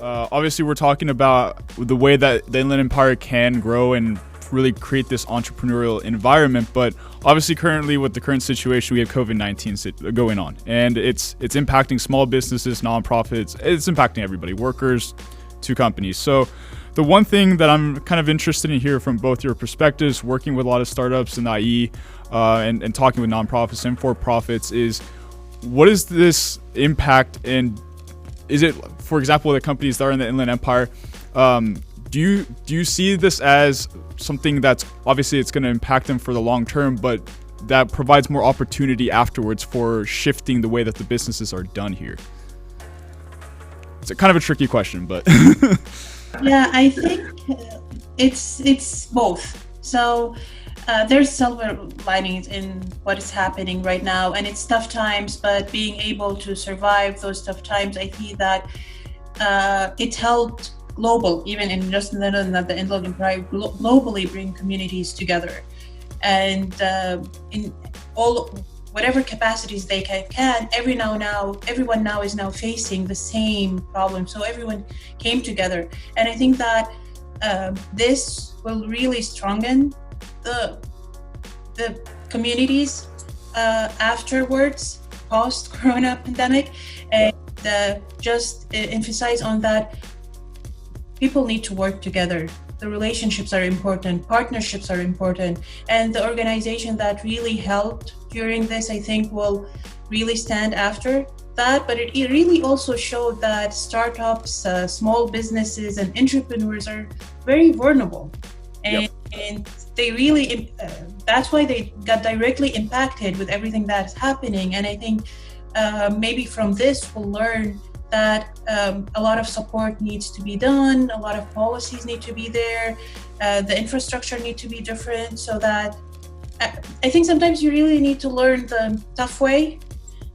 Obviously, we're talking about the way that the Inland Empire can grow and really create this entrepreneurial environment. But obviously, currently with the current situation, we have COVID-19 going on, and it's impacting small businesses, nonprofits. It's impacting everybody, workers to companies. So the one thing that I'm kind of interested in here from both your perspectives, working with a lot of startups in the IE and talking with nonprofits and for-profits, is what is this impact, and is it, for example, the companies that are in the Inland Empire, do you see this as something that's obviously it's going to impact them for the long term, but that provides more opportunity afterwards for shifting the way that the businesses are done here? It's a kind of a tricky question, but yeah, I think it's both. So there's silver linings in what is happening right now, and it's tough times, but being able to survive those tough times, I see that it helped global, even in just the Inland Empire, globally bring communities together, and in all whatever capacities they can. Everyone now is facing the same problem, so everyone came together, and I think that this will really strengthen the communities afterwards, post-corona pandemic, and just emphasize on that people need to work together. The relationships are important, partnerships are important, and the organization that really helped during this, I think, will really stand after that. But it really also showed that startups, small businesses, and entrepreneurs are very vulnerable, and they really that's why they got directly impacted with everything that's happening. And I think maybe from this we'll learn that a lot of support needs to be done, a lot of policies need to be there, the infrastructure need to be different, so that I think sometimes you really need to learn the tough way.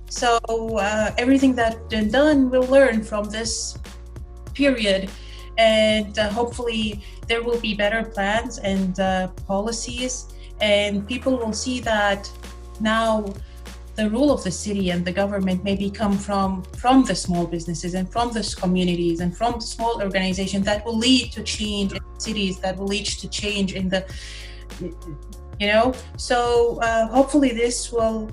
So everything that's been done, we'll learn from this period, and hopefully there will be better plans and policies, and people will see that now the rule of the city and the government maybe come from the small businesses and from the communities and from small organizations that will lead to change in cities, that will lead to change in the, so hopefully this will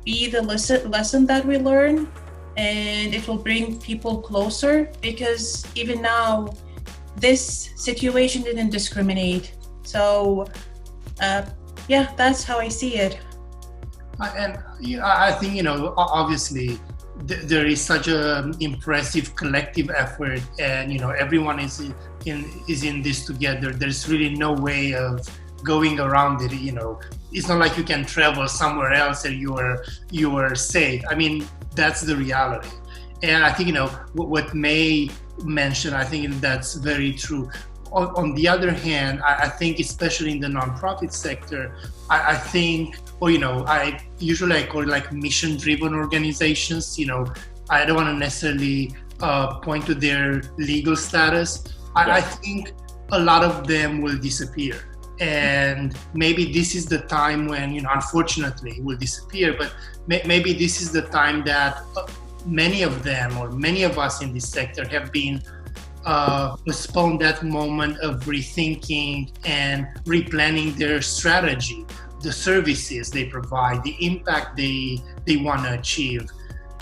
be the lesson that we learn, and it will bring people closer, because even now this situation didn't discriminate. So that's how I see it. And I think, obviously there is such an impressive collective effort, and everyone is in this together. There's really no way of going around it. It's not like you can travel somewhere else and you are safe. I mean, that's the reality. And I think what May mentioned, I think that's very true. On the other hand, I think especially in the nonprofit sector, I think, I usually call it like mission-driven organizations. I don't want to necessarily point to their legal status. I think a lot of them will disappear. And maybe this is the time when, unfortunately, it will disappear, but maybe this is the time that many of them, or many of us in this sector, have been postponed that moment of rethinking and replanning their strategy, the services they provide, the impact they want to achieve.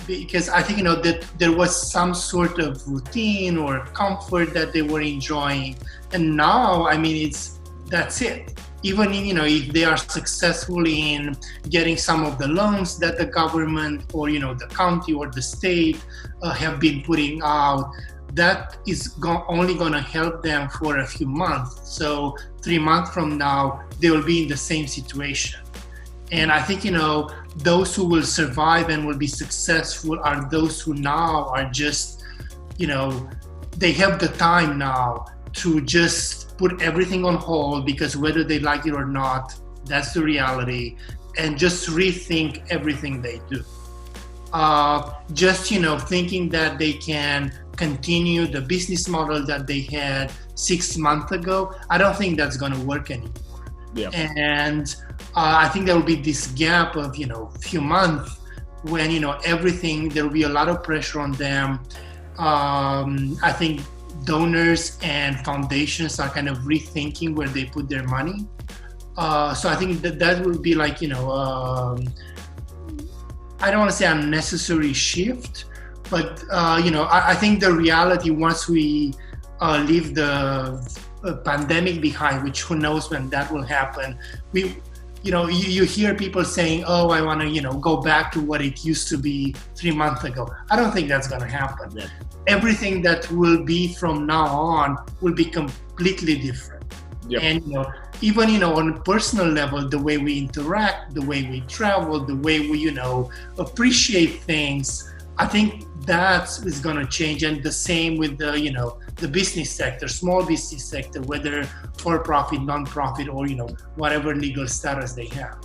Because I think that there was some sort of routine or comfort that they were enjoying, and now that's it. Even if they are successful in getting some of the loans that the government or the county or the state have been putting out, that is only going to help them for a few months. So 3 months from now, they will be in the same situation. And I think, those who will survive and will be successful are those who now are just, they have the time now to just put everything on hold, because whether they like it or not, that's the reality, and just rethink everything they do. Thinking that they can continue the business model that they had 6 months ago, I don't think that's going to work anymore. Yeah. And I think there will be this gap of, few months when, everything, there will be a lot of pressure on them. I think donors and foundations are kind of rethinking where they put their money. So I think that will be like, I don't want to say unnecessary shift, but I think the reality, once we leave the pandemic behind, which who knows when that will happen, you hear people saying, oh, I want to go back to what it used to be 3 months ago. I don't think that's going to happen. Yeah. Everything that will be from now on will be completely different. Yep. And even on a personal level, the way we interact, the way we travel, the way we appreciate things, I think that is going to change. And the same with the business sector, small business sector, whether for profit, non-profit, or whatever legal status they have.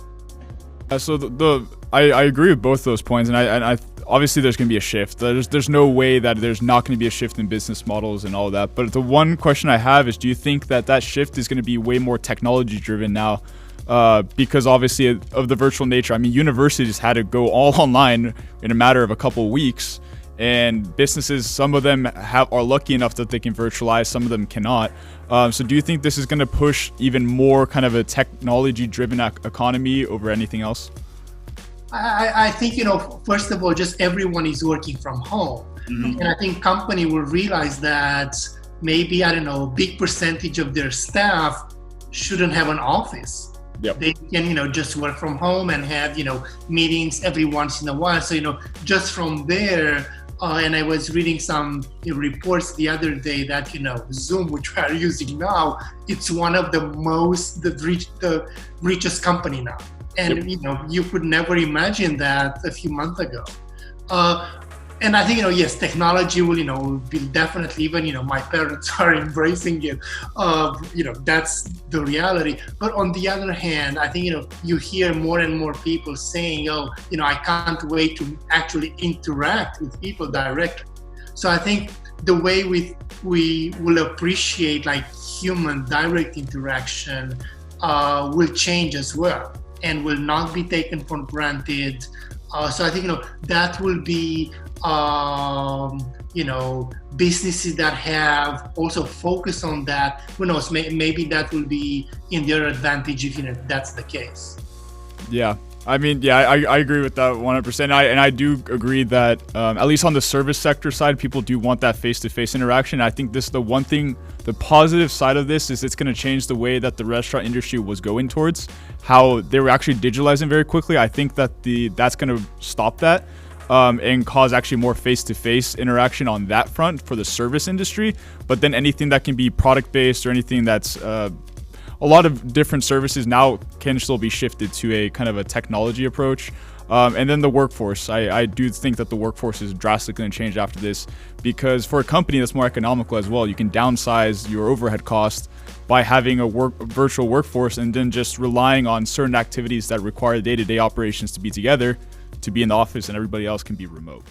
So I agree with both those points, and I obviously there's going to be a shift. There's no way that there's not going to be a shift in business models and all that. But the one question I have is, do you think that shift is going to be way more technology driven now? Because obviously of the virtual nature. I mean, universities had to go all online in a matter of a couple of weeks, and businesses, some of them are lucky enough that they can virtualize, some of them cannot. So do you think this is going to push even more kind of a technology driven economy over anything else? I think, first of all, just everyone is working from home. Mm-hmm. And I think company will realize that maybe, a big percentage of their staff shouldn't have an office. Yep. They can, just work from home and have, meetings every once in a while. So, just from there, and I was reading some reports the other day that, Zoom, which we are using now, it's one of the richest company now. And, yep. You could never imagine that a few months ago. And I think, yes, technology will definitely, even, my parents are embracing it. That's the reality. But on the other hand, I think, you hear more and more people saying, I can't wait to actually interact with people directly. So I think the way we will appreciate like human direct interaction will change as well, and will not be taken for granted. So I think, that will be, businesses that have also focused on that. Who knows, maybe that will be in their advantage if that's the case. Yeah. I mean, yeah, I agree with that 100%. I do agree that at least on the service sector side, people do want that face-to-face interaction. I think this is the one thing, the positive side of this is it's going to change the way that the restaurant industry was going towards, how they were actually digitalizing very quickly. I think that that's going to stop that and cause actually more face-to-face interaction on that front for the service industry. But then anything that can be product-based or anything that's a lot of different services now can still be shifted to a kind of a technology approach. And then the workforce. I do think that the workforce is drastically going to change after this, because for a company that's more economical as well, you can downsize your overhead cost by having a virtual workforce and then just relying on certain activities that require day-to-day operations to be together, to be in the office, and everybody else can be remote.